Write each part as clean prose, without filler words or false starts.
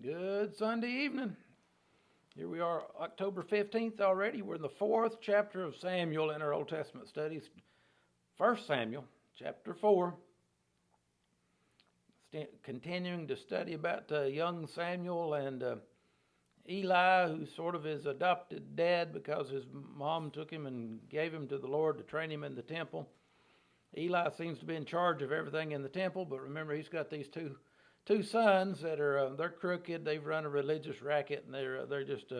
Good Sunday evening. Here we are, October 15th already. We're in the 4th chapter of Samuel in our Old Testament studies. 1 Samuel, chapter 4. Continuing to study about young Samuel and Eli, who sort of his adopted dad because his mom took him and gave him to the Lord to train him in the temple. Eli seems to be in charge of everything in the temple, but remember he's got these two sons that are they're crooked. They've run a religious racket, and they're just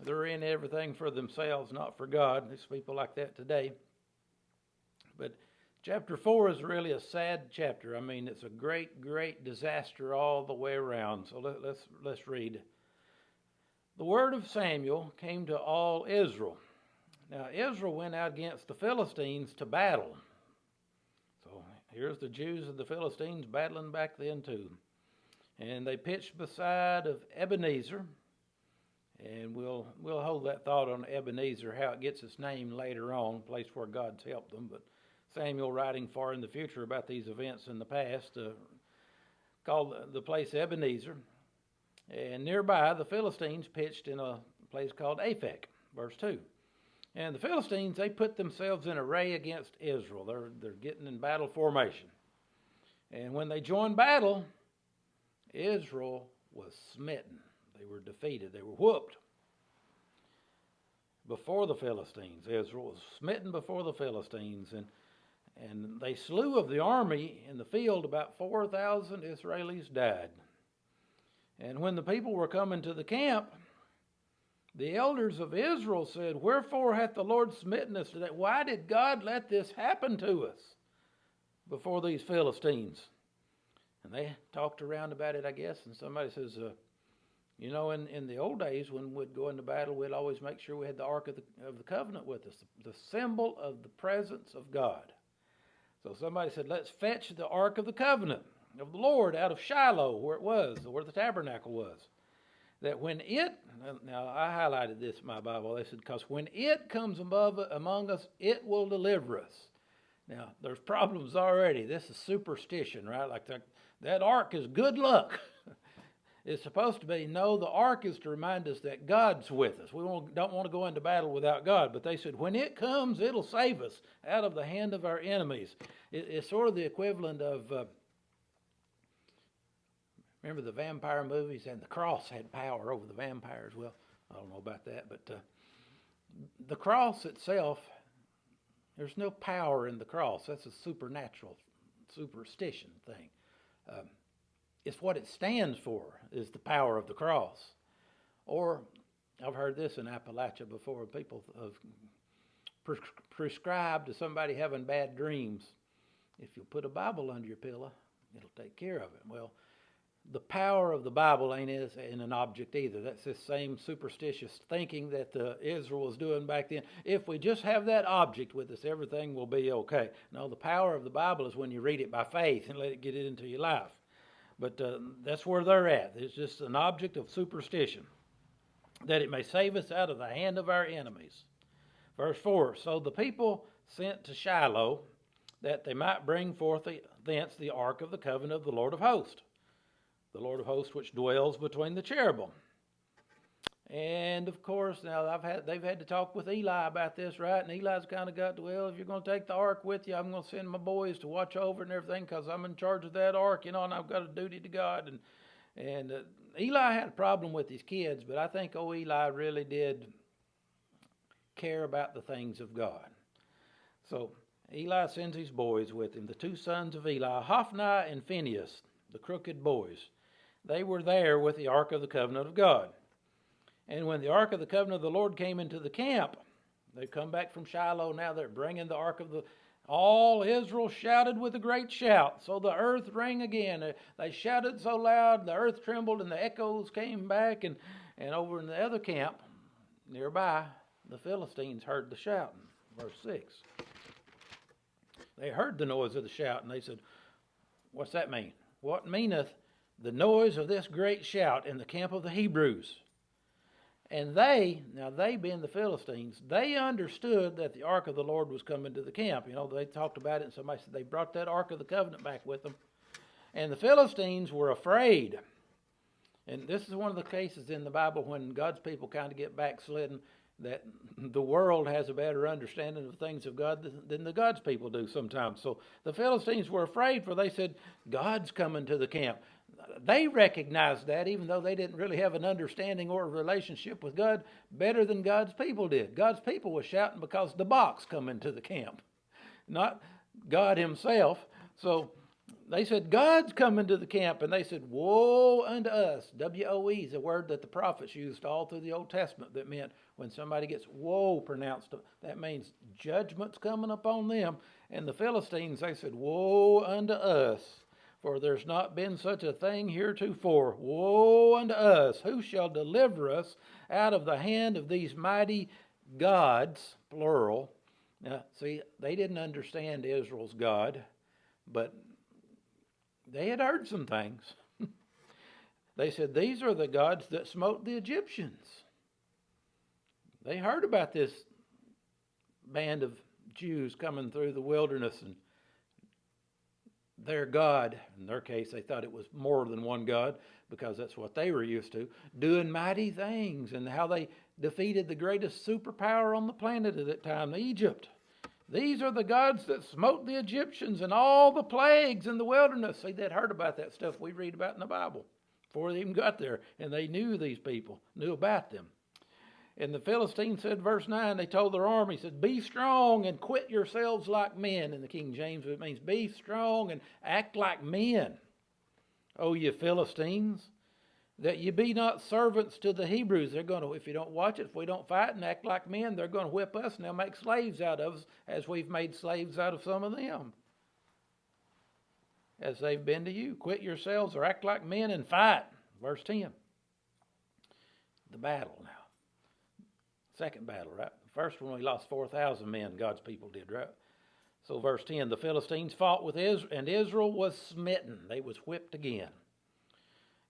they're in everything for themselves, not for God. There's people like that today. But chapter 4 is really a sad chapter. I mean, it's a great disaster all the way around. So let's read. The word of Samuel came to all Israel. Now Israel went out against the Philistines to battle. So here's the Jews and the Philistines battling back then too. And they pitched beside of Ebenezer. And we'll hold that thought on Ebenezer, how it gets its name later on, place where God's helped them. But Samuel, writing far in the future about these events in the past, called the place Ebenezer. And nearby, the Philistines pitched in a place called Aphek, verse 2. And the Philistines, they put themselves in array against Israel. They're getting in battle formation. And when they joined battle, Israel was smitten. They were defeated. They were whooped before the Philistines. Israel was smitten before the Philistines. And they slew of the army in the field about 4,000 Israelis died. And when the people were coming to the camp, the elders of Israel said, "Wherefore hath the Lord smitten us today? Why did God let this happen to us before these Philistines?" And they talked around about it, I guess. And somebody says, in the old days when we'd go into battle, we'd always make sure we had the Ark of the Covenant with us, the symbol of the presence of God. So somebody said, let's fetch the Ark of the Covenant of the Lord out of Shiloh, where it was, where the tabernacle was. That when it, now I highlighted this in my Bible, they said, because when it comes among us, it will deliver us. Now, there's problems already. This is superstition, right? Like that ark is good luck. It's supposed to be, no, the ark is to remind us that God's with us. We don't want to go into battle without God. But they said, when it comes, it'll save us out of the hand of our enemies. It's sort of the equivalent of, remember the vampire movies? And the cross had power over the vampires. Well, I don't know about that. But the cross itself, there's no power in the cross. That's a supernatural superstition thing. It's what it stands for is the power of the cross. Or, I've heard this in Appalachia before, people have prescribed to somebody having bad dreams, if you put a Bible under your pillow, it'll take care of it. Well, the power of the Bible ain't in an object either. That's this same superstitious thinking that Israel was doing back then. If we just have that object with us, everything will be okay. No, the power of the Bible is when you read it by faith and let it get into your life. But that's where they're at. It's just an object of superstition, that it may save us out of the hand of our enemies. Verse 4, so the people sent to Shiloh, that they might bring forth thence the ark of the covenant of the Lord of hosts. The Lord of hosts which dwells between the cherubim. And of course, now they've had to talk with Eli about this, right? And Eli's kind of got, well, if you're going to take the ark with you, I'm going to send my boys to watch over it and everything because I'm in charge of that ark, and I've got a duty to God. And Eli had a problem with his kids, but I think Eli really did care about the things of God. So Eli sends his boys with him, the two sons of Eli, Hophni and Phinehas, the crooked boys. They were there with the Ark of the Covenant of God. And when the Ark of the Covenant of the Lord came into the camp, they've come back from Shiloh, now they're bringing the Ark of all Israel shouted with a great shout. So the earth rang again. They shouted so loud, the earth trembled, and the echoes came back. And over in the other camp, nearby, the Philistines heard the shouting. Verse 6. They heard the noise of the shout, and they said, what's that mean? What meaneth the noise of this great shout in the camp of the Hebrews? And they being the Philistines, they understood that the ark of the Lord was coming to the camp. They talked about it, and somebody said they brought that ark of the covenant back with them. And the Philistines were afraid. And this is one of the cases in the Bible when God's people kind of get backslidden, that the world has a better understanding of things of God than the God's people do sometimes. So the Philistines were afraid, for they said, God's coming to the camp. They recognized that, even though they didn't really have an understanding or a relationship with God better than God's people did. God's people was shouting because the box come into the camp, not God himself. So they said, God's coming to the camp. And they said, woe unto us. W-O-E is a word that the prophets used all through the Old Testament that meant when somebody gets woe pronounced, that means judgment's coming upon them. And the Philistines, they said, woe unto us, for there's not been such a thing heretofore. Woe unto us! Who shall deliver us out of the hand of these mighty gods, plural? Now, see, they didn't understand Israel's God, but they had heard some things. They said, these are the gods that smote the Egyptians. They heard about this band of Jews coming through the wilderness, and their God, in their case, they thought it was more than one God because that's what they were used to, doing mighty things, and how they defeated the greatest superpower on the planet at that time, Egypt. These are the gods that smote the Egyptians and all the plagues in the wilderness. See, they'd heard about that stuff we read about in the Bible before they even got there, and they knew these people, knew about them. And the Philistines said, verse 9, they told their army, said, be strong and quit yourselves like men. In the King James, it means be strong and act like men, O ye Philistines, that ye be not servants to the Hebrews. They're going to, if you don't watch it, if we don't fight and act like men, they're going to whip us and they'll make slaves out of us, as we've made slaves out of some of them, as they've been to you. Quit yourselves or act like men and fight. Verse 10. The battle now. Second battle, right? The first one we lost 4,000 men, God's people did, right? So verse 10, the Philistines fought with Israel, and Israel was smitten. They was whipped again.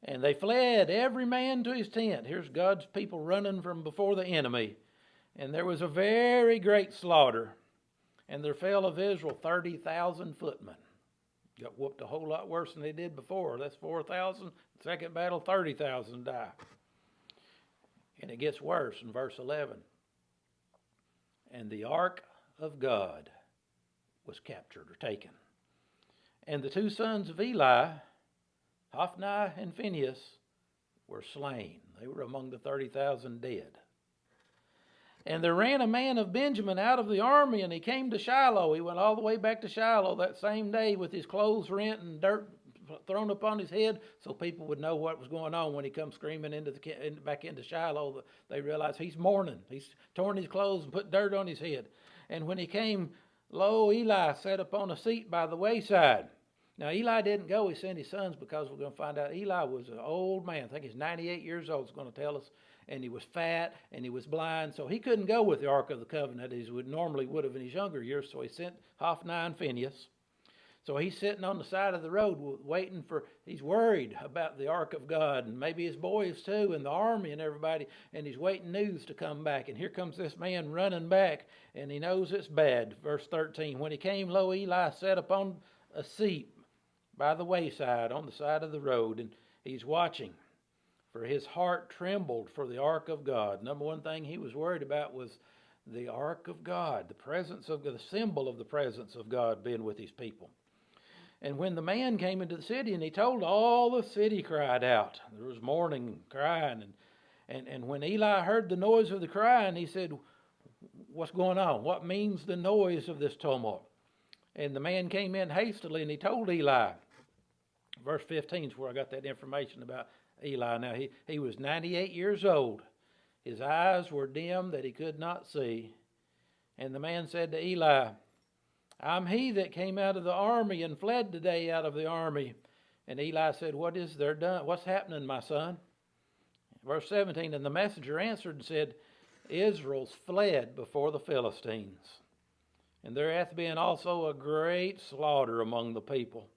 And they fled, every man to his tent. Here's God's people running from before the enemy. And there was a very great slaughter. And there fell of Israel 30,000 footmen. Got whooped a whole lot worse than they did before. That's 4,000. Second battle, 30,000 die. And it gets worse in verse 11. And the Ark of God was captured or taken. And the two sons of Eli, Hophni and Phinehas, were slain. They were among the 30,000 dead. And there ran a man of Benjamin out of the army, and he came to Shiloh. He went all the way back to Shiloh that same day with his clothes rent and dirt thrown upon his head, so people would know what was going on when he comes screaming back into Shiloh. They realized he's mourning. He's torn his clothes and put dirt on his head. And when he came, lo, Eli sat upon a seat by the wayside. Now, Eli didn't go. He sent his sons, because we're going to find out Eli was an old man. I think he's 98 years old, it's going to tell us. And he was fat, and he was blind, so he couldn't go with the Ark of the Covenant as he normally would have in his younger years. So he sent Hophni and Phinehas. So he's sitting on the side of the road waiting for, he's worried about the Ark of God, and maybe his boys too, and the army and everybody, and he's waiting news to come back. And here comes this man running back, and he knows it's bad. Verse 13, when he came, lo, Eli sat upon a seat by the wayside on the side of the road, and he's watching, for his heart trembled for the Ark of God. Number one thing he was worried about was the Ark of God, the presence of the symbol of the presence of God being with his people. And when the man came into the city, and he told, all the city cried out. There was mourning and crying. And when Eli heard the noise of the crying, he said, what's going on? What means the noise of this tumult? And the man came in hastily, and he told Eli. Verse 15 is where I got that information about Eli. Now, he was 98 years old. His eyes were dim that he could not see. And the man said to Eli, I'm he that came out of the army and fled today out of the army. And Eli said, what is there done? What's happening, my son? Verse 17, and the messenger answered and said, Israel's fled before the Philistines. And there hath been also a great slaughter among the people.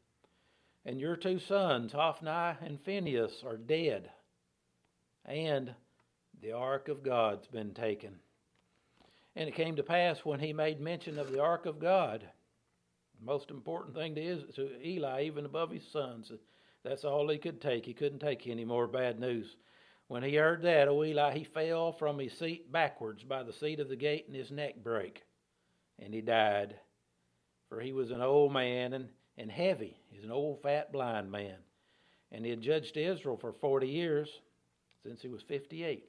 And your two sons, Hophni and Phinehas, are dead. And the Ark of God's been taken. And it came to pass when he made mention of the Ark of God, the most important thing to Eli, even above his sons, That's all he could take. He couldn't take any more bad news. When he heard that, O Eli, he fell from his seat backwards by the seat of the gate, and his neck brake, and he died. For he was an old man and heavy. He's an old, fat, blind man. And he had judged Israel for 40 years, since he was 58.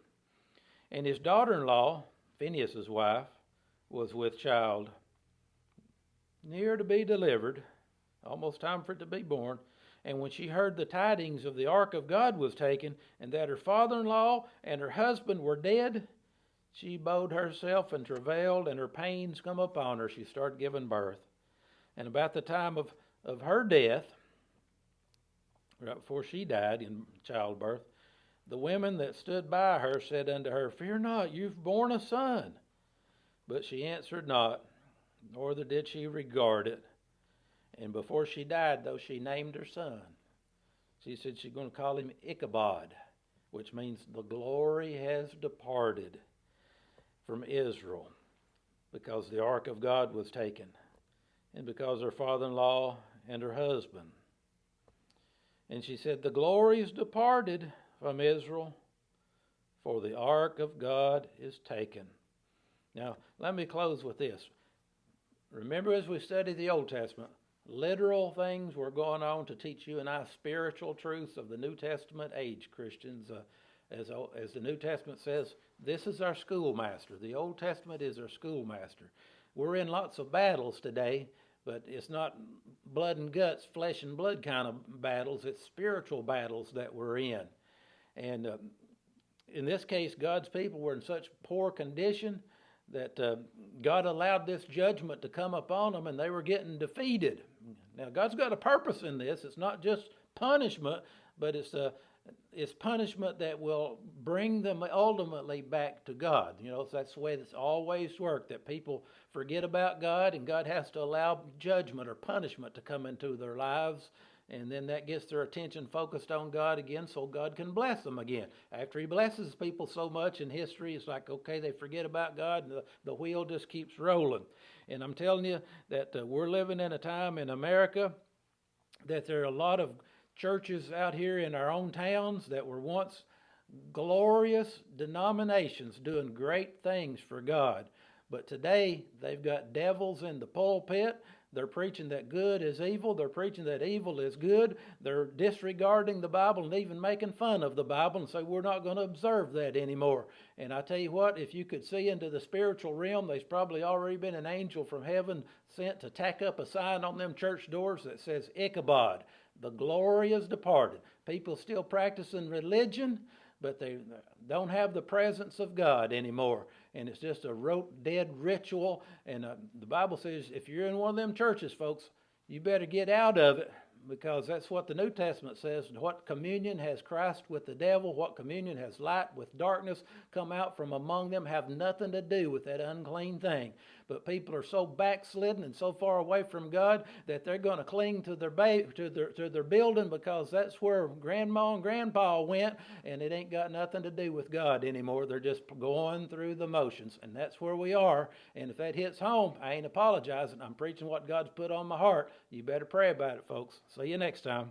And his daughter-in-law, Phinehas' wife, was with child, near to be delivered, almost time for it to be born. And when she heard the tidings of the Ark of God was taken, and that her father-in-law and her husband were dead, she bowed herself and travailed, and her pains come upon her. She started giving birth. And about the time of her death, right before she died in childbirth, the women that stood by her said unto her, Fear not, you've borne a son. But she answered not, nor did she regard it. And before she died, though, she named her son. She said she's going to call him Icabod, which means the glory has departed from Israel, because the Ark of God was taken, and because her father-in-law and her husband. And she said, the glory is departed from Israel, for the Ark of God is taken. Now, let me close with this. Remember, as we study the Old Testament, literal things were going on to teach you and I spiritual truths of the New Testament age, Christians. As the New Testament says, this is our schoolmaster. The Old Testament is our schoolmaster. We're in lots of battles today, but it's not blood and guts, flesh and blood kind of battles. It's spiritual battles that we're in. And in this case, God's people were in such poor condition that God allowed this judgment to come upon them, and they were getting defeated. Now, God's got a purpose in this. It's not just punishment, but it's punishment that will bring them ultimately back to God. You know, that's the way it's always worked, that people forget about God, and God has to allow judgment or punishment to come into their lives, and then that gets their attention focused on God again so God can bless them again. After he blesses people so much in history, it's like, okay, they forget about God, and the wheel just keeps rolling. And I'm telling you that we're living in a time in America that there are a lot of churches out here in our own towns that were once glorious denominations doing great things for God. But today, they've got devils in the pulpit. They're preaching that good is evil. They're preaching that evil is good. They're disregarding the Bible and even making fun of the Bible and say, we're not going to observe that anymore. And I tell you what, if you could see into the spiritual realm, there's probably already been an angel from heaven sent to tack up a sign on them church doors that says, Icabod, the glory is departed. People still practicing religion, but they don't have the presence of God anymore. And it's just a rote, dead ritual. And the Bible says if you're in one of them churches, folks, you better get out of it, because that's what the New Testament says. What communion has Christ with the devil, what communion has light with darkness, come out from among them, have nothing to do with that unclean thing. But people are so backslidden and so far away from God that they're going to cling to their building, because that's where Grandma and Grandpa went, and it ain't got nothing to do with God anymore. They're just going through the motions, and that's where we are. And if that hits home, I ain't apologizing. I'm preaching what God's put on my heart. You better pray about it, folks. See you next time.